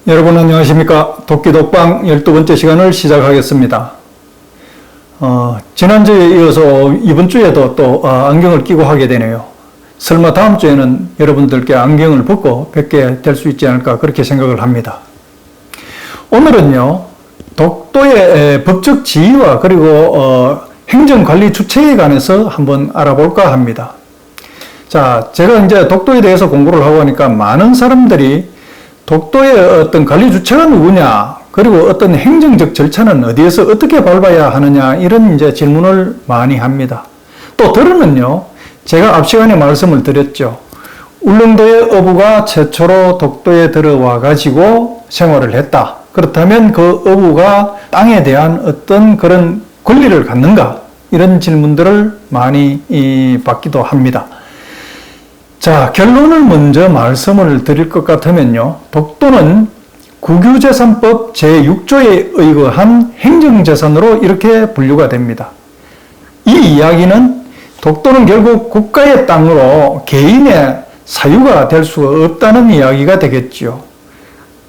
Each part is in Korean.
여러분 안녕하십니까. 도끼독방 12번째 시간을 시작하겠습니다. 지난주에 이어서 이번 주에도 또 안경을 끼고 하게 되네요. 설마 다음 주에는 여러분들께 안경을 벗고 뵙게 될 수 있지 않을까 그렇게 생각을 합니다. 오늘은요, 독도의 법적 지위와 그리고 행정관리 주체에 관해서 한번 알아볼까 합니다. 자, 제가 이제 독도에 대해서 공부를 하고 하니까 많은 사람들이 독도의 어떤 관리 주체가 누구냐, 그리고 어떤 행정적 절차는 어디에서 어떻게 밟아야 하느냐, 이런 이제 질문을 많이 합니다. 또 들으면요, 제가 앞 시간에 말씀을 드렸죠. 울릉도의 어부가 최초로 독도에 들어와 가지고 생활을 했다. 그렇다면 그 어부가 땅에 대한 어떤 그런 권리를 갖는가? 이런 질문들을 많이 받기도 합니다. 자, 결론을 먼저 말씀을 드릴 것 같으면요. 독도는 국유재산법 제6조에 의거한 행정재산으로 이렇게 분류가 됩니다. 이 이야기는 독도는 결국 국가의 땅으로 개인의 사유가 될 수가 없다는 이야기가 되겠죠.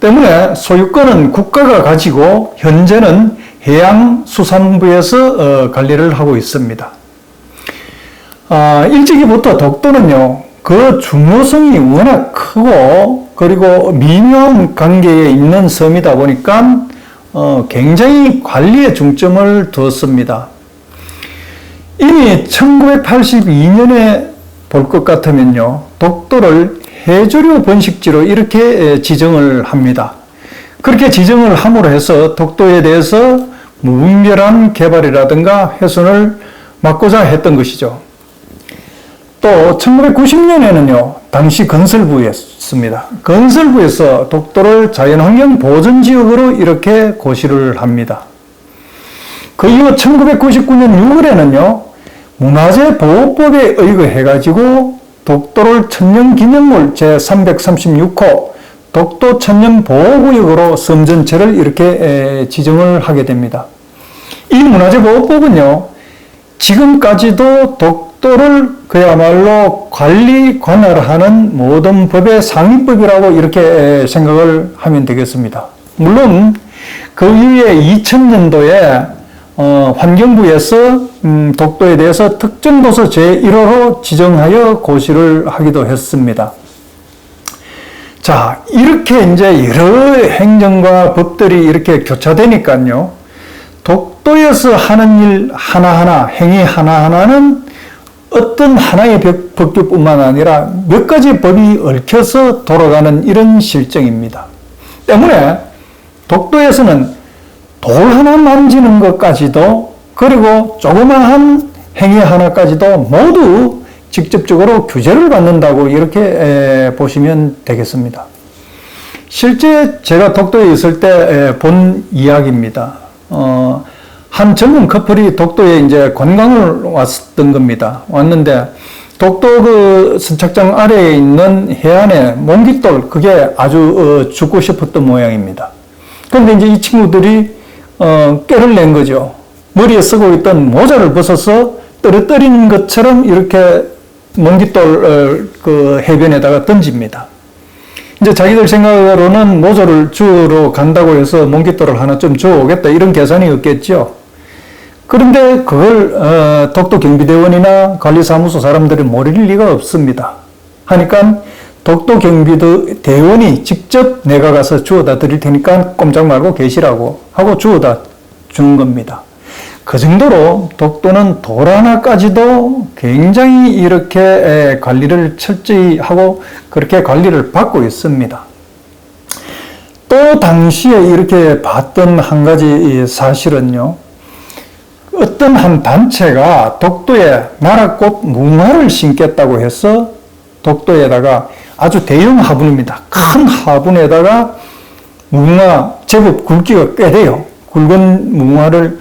때문에 소유권은 국가가 가지고 현재는 해양수산부에서 관리를 하고 있습니다. 일찍이부터 독도는요, 그 중요성이 워낙 크고 그리고 미묘한 관계에 있는 섬이다 보니까 굉장히 관리에 중점을 두었습니다. 이미 1982년에 볼 것 같으면요, 독도를 해조류 번식지로 이렇게 지정을 합니다. 그렇게 지정을 함으로 해서 독도에 대해서 무분별한 개발이라든가 훼손을 막고자 했던 것이죠. 또 1990년에는요, 당시 건설부였습니다. 건설부에서 독도를 자연환경 보전지역으로 이렇게 고시를 합니다. 그 이후 1999년 6월에는요, 문화재보호법에 의거해가지고 독도를 천년기념물 제336호 독도 천년보호구역으로 섬 전체를 이렇게 지정을 하게 됩니다. 이 문화재보호법은요, 지금까지도 독도를 그야말로 관리, 관할하는 모든 법의 상위법이라고 이렇게 생각을 하면 되겠습니다. 물론 그 이후에 2000년도에 환경부에서 독도에 대해서 특정도서 제1호로 지정하여 고시를 하기도 했습니다. 자, 이렇게 이제 여러 행정과 법들이 이렇게 교차되니까요, 독도에서 하는 일 하나하나, 행위 하나하나는 어떤 하나의 법규뿐만 아니라 몇 가지 법이 얽혀서 돌아가는 이런 실정입니다. 때문에 독도에서는 돌 하나 만지는 것까지도, 그리고 조그마한 행위 하나까지도 모두 직접적으로 규제를 받는다고 이렇게 보시면 되겠습니다. 실제 제가 독도에 있을 때 본 이야기입니다. 한 젊은 커플이 독도에 이제 관광을 왔던 겁니다. 왔는데 독도 그 선착장 아래에 있는 해안에 몽깃돌, 그게 아주 죽고 싶었던 모양입니다. 그런데 이제 이 친구들이 꾀를 낸 거죠. 머리에 쓰고 있던 모자를 벗어서 떨어뜨린 것처럼 이렇게 몽깃돌 그 해변에다가 던집니다. 이제 자기들 생각으로는 모조를 주우러 간다고 해서 몽깃돌을 하나 좀 주워오겠다, 이런 계산이었겠죠. 그런데 그걸 독도 경비대원이나 관리사무소 사람들이 모를 리가 없습니다. 하니까 독도 경비대원이 직접 내가 가서 주워다 드릴 테니까 꼼짝 말고 계시라고 하고 주워다 준 겁니다. 그 정도로 독도는 돌 하나까지도 굉장히 이렇게 관리를 철저히 하고 그렇게 관리를 받고 있습니다. 또 당시에 이렇게 봤던 한 가지 사실은요, 어떤 한 단체가 독도에 나라꽃 무화를 심겠다고 해서 독도에다가 아주 대형 화분입니다. 큰 화분에다가 무화 제법 굵기가 꽤 돼요. 굵은 무화를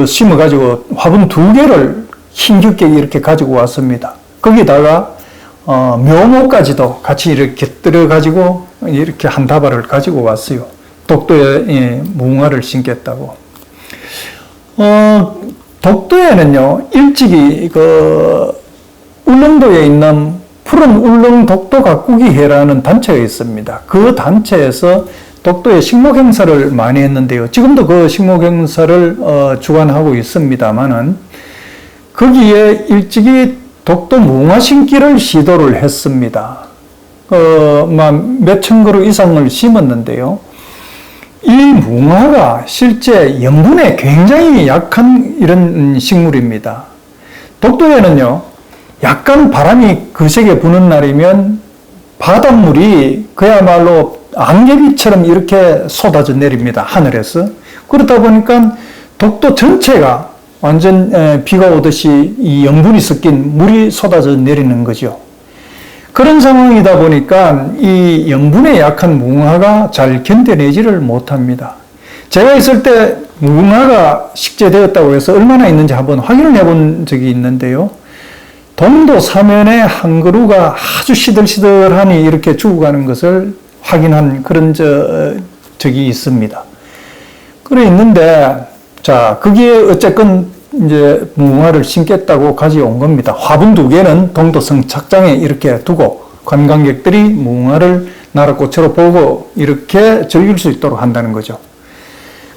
심어가지고 화분 2개를 힘겹게 이렇게 가지고 왔습니다. 거기다가 묘목까지도 같이 이렇게 뜯어가지고 이렇게 한 다발을 가지고 왔어요. 독도에 무화를 심겠다고. 독도에는요, 일찍이 울릉도에 있는 푸른 울릉 독도 가꾸기회라는 단체가 있습니다. 그 단체에서 독도에 식목 행사를 많이 했는데요. 지금도 그 식목 행사를 주관하고 있습니다만은 거기에 일찍이 독도 무궁화 심기를 시도를 했습니다. 몇천 그루 이상을 심었는데요. 이 무궁화가 실제 염분에 굉장히 약한 이런 식물입니다. 독도에는요, 약간 바람이 거세게 부는 날이면 바닷물이 그야말로 안개비처럼 이렇게 쏟아져 내립니다. 하늘에서. 그러다 보니까 독도 전체가 완전 비가 오듯이 이 염분이 섞인 물이 쏟아져 내리는 거죠. 그런 상황이다 보니까 이 염분에 약한 무궁화가 잘 견뎌내지를 못합니다. 제가 있을 때 무궁화가 식재되었다고 해서 얼마나 있는지 한번 확인을 해본 적이 있는데요. 동도 사면에 한 그루가 아주 시들시들하니 이렇게 죽어가는 것을 확인한 그런 적이 있습니다. 그래 있는데, 자, 거기에 어쨌건 이제 무궁화를 심겠다고 가져온 겁니다. 화분 2개는 동도성 착장에 이렇게 두고 관광객들이 무궁화를 나라꽃으로 보고 이렇게 즐길 수 있도록 한다는 거죠.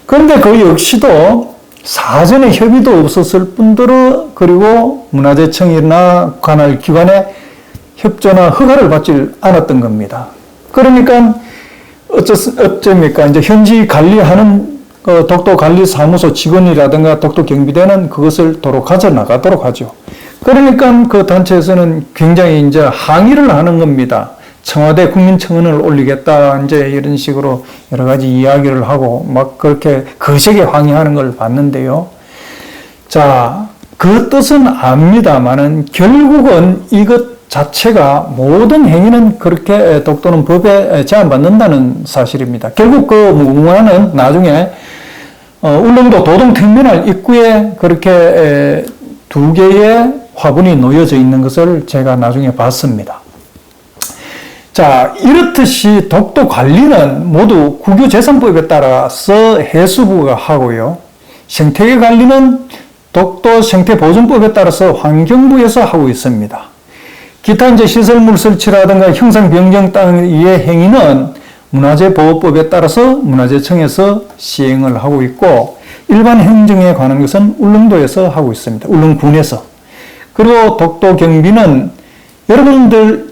그런데 그 역시도 사전에 협의도 없었을 뿐더러 그리고 문화재청이나 관할 기관의 협조나 허가를 받지 않았던 겁니다. 그러니까 어쩌니까 이제 현지 관리하는 독도관리사무소 직원이라든가 독도경비대는 그것을 도로 가져나가도록 하죠. 그러니까 그 단체에서는 굉장히 이제 항의를 하는 겁니다. 청와대 국민청원을 올리겠다, 이제 이런 식으로 여러 가지 이야기를 하고 막 그렇게 거세게 항의하는 걸 봤는데요. 자, 그 뜻은 압니다만은 결국은 이것 자체가 모든 행위는 그렇게 독도는 법에 제한받는다는 사실입니다. 결국 그 무궁화는 나중에 울릉도 도동터미널 입구에 그렇게 2개의 화분이 놓여져 있는 것을 제가 나중에 봤습니다. 자, 이렇듯이 독도 관리는 모두 국유재산법에 따라서 해수부가 하고요. 생태계 관리는 독도 생태보존법에 따라서 환경부에서 하고 있습니다. 기타 이제 시설물 설치라든가 형상 변경 땅의 행위는 문화재보호법에 따라서 문화재청에서 시행을 하고 있고, 일반 행정에 관한 것은 울릉도에서 하고 있습니다. 울릉군에서. 그리고 독도 경비는 여러분들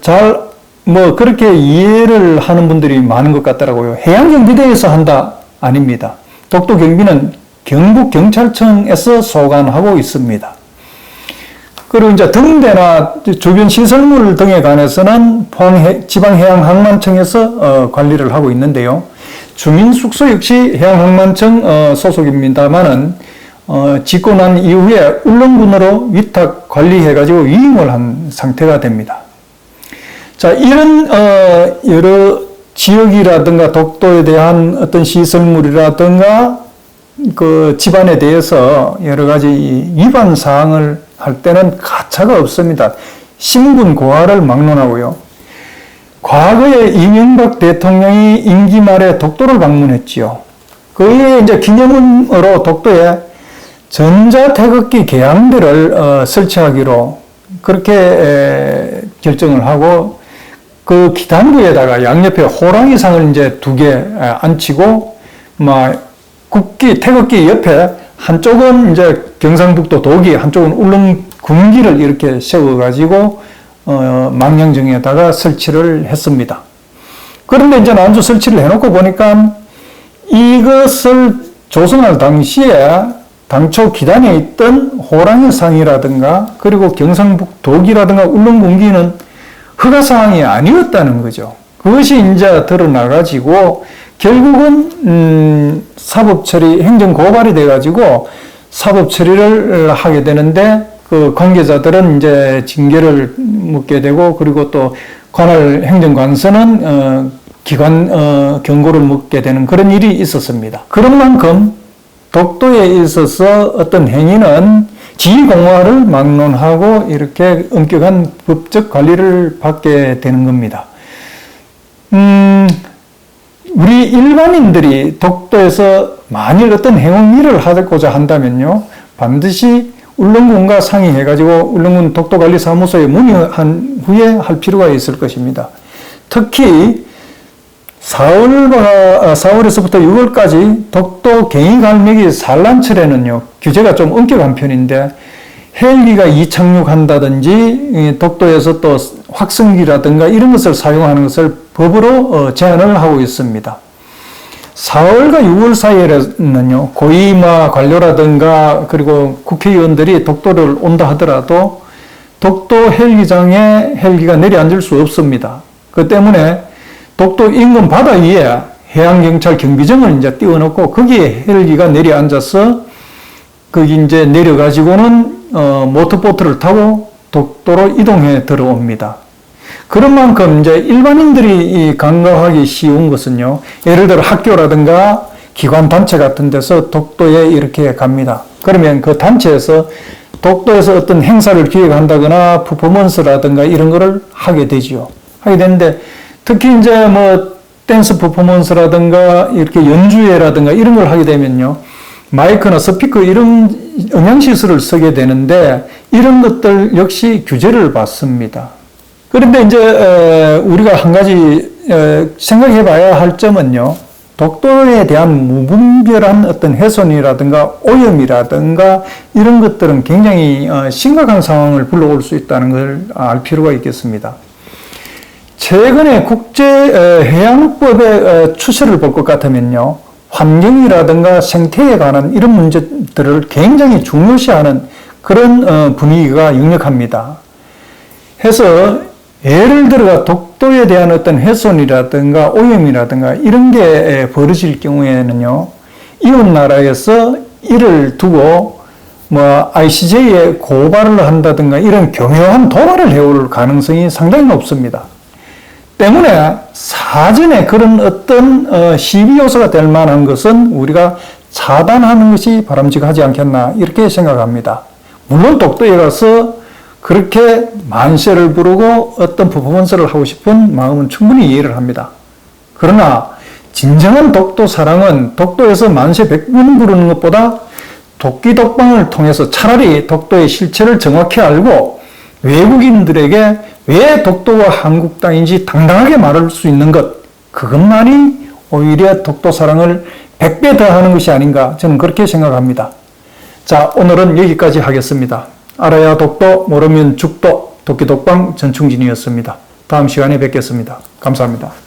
그렇게 이해를 하는 분들이 많은 것 같더라고요. 해양경비대에서 한다? 아닙니다. 독도 경비는 경북경찰청에서 소관하고 있습니다. 그리고 이제 등대나 주변 시설물 등에 관해서는 지방해양항만청에서 관리를 하고 있는데요. 주민숙소 역시 해양항만청 소속입니다만은 짓고 난 이후에 울릉군으로 위탁 관리해가지고 위임을 한 상태가 됩니다. 자, 이런 여러 지역이라든가 독도에 대한 어떤 시설물이라든가 그 집안에 대해서 여러 가지 위반 사항을 할 때는 가차가 없습니다. 신분 고하를 막론하고요. 과거에 이명박 대통령이 임기 말에 독도를 방문했지요. 그에 이제 기념으로 독도에 전자태극기 개양대를 설치하기로 그렇게 결정을 하고, 그 기단부에다가 양옆에 호랑이상을 이제 2개 앉히고, 국기, 태극기 옆에 한쪽은 이제 경상북도 도기, 한쪽은 울릉군기를 이렇게 세워가지고, 망량정에다가 설치를 했습니다. 그런데 이제 난주 설치를 해놓고 보니까 이것을 조성할 당시에 당초 기단에 있던 호랑이상이라든가 그리고 경상북 도기라든가 울릉군기는 허가사항이 아니었다는 거죠. 그것이 이제 드러나가지고 결국은 사법처리, 행정고발이 돼가지고 사법처리를 하게 되는데, 그 관계자들은 이제 징계를 묻게 되고, 그리고 또 관할 행정관서는 기관 경고를 묻게 되는 그런 일이 있었습니다. 그런 만큼 독도에 있어서 어떤 행위는 지위공화를 막론하고 이렇게 엄격한 법적 관리를 받게 되는 겁니다. 우리 일반인들이 독도에서 만일 어떤 행위를 하고자 한다면요, 반드시 울릉군과 상의해가지고 울릉군 독도관리사무소에 문의한 후에 할 필요가 있을 것입니다. 특히 4월에서부터 6월까지 독도 갱이갈매기 산란철에는요, 규제가 좀 엄격한 편인데, 헬기가 이착륙한다든지, 독도에서 또 확성기라든가 이런 것을 사용하는 것을 법으로 제한을 하고 있습니다. 4월과 6월 사이에는요, 고위마 관료라든가 그리고 국회의원들이 독도를 온다 하더라도 독도 헬기장에 헬기가 내려앉을 수 없습니다. 그 때문에 독도 인근 바다 위에 해양경찰 경비정을 이제 띄워놓고 거기에 헬기가 내려앉아서 거기 이제 내려가지고는 모터보트를 타고 독도로 이동해 들어옵니다. 그런 만큼 이제 일반인들이 간과하기 쉬운 것은요, 예를 들어 학교라든가 기관단체 같은 데서 독도에 이렇게 갑니다. 그러면 그 단체에서 독도에서 어떤 행사를 기획한다거나 퍼포먼스라든가 이런 거를 하게 되지요. 하게 되는데, 특히 이제 뭐 댄스 퍼포먼스라든가 이렇게 연주회라든가 이런 걸 하게 되면요, 마이크나 스피커 이런 음향시설을 쓰게 되는데 이런 것들 역시 규제를 받습니다. 그런데 이제 우리가 한 가지 생각해 봐야 할 점은요, 독도에 대한 무분별한 어떤 훼손이라든가 오염이라든가 이런 것들은 굉장히 심각한 상황을 불러올 수 있다는 걸 알 필요가 있겠습니다. 최근에 국제해양법의 추세를 볼 것 같으면요, 환경이라든가 생태에 관한 이런 문제들을 굉장히 중요시하는 그런 분위기가 역력합니다. 해서 예를 들어 독도에 대한 어떤 훼손이라든가 오염이라든가 이런 게 벌어질 경우에는요, 이웃 나라에서 이를 두고 뭐 ICJ에 고발을 한다든가 이런 교묘한 도발을 해올 가능성이 상당히 높습니다. 때문에 사전에 그런 어떤 시비 요소가 될 만한 것은 우리가 차단하는 것이 바람직하지 않겠나 이렇게 생각합니다. 물론 독도에 가서 그렇게 만세를 부르고 어떤 퍼포먼스를 하고 싶은 마음은 충분히 이해를 합니다. 그러나 진정한 독도 사랑은 독도에서 만세 100번 부르는 것보다 도끼독방을 통해서 차라리 독도의 실체를 정확히 알고 외국인들에게 왜 독도가 한국 땅인지 당당하게 말할 수 있는 것, 그것만이 오히려 독도 사랑을 100배 더하는 것이 아닌가 저는 그렇게 생각합니다. 자, 오늘은 여기까지 하겠습니다. 알아야 독도, 모르면 죽도, 도끼독방 전충진이었습니다. 다음 시간에 뵙겠습니다. 감사합니다.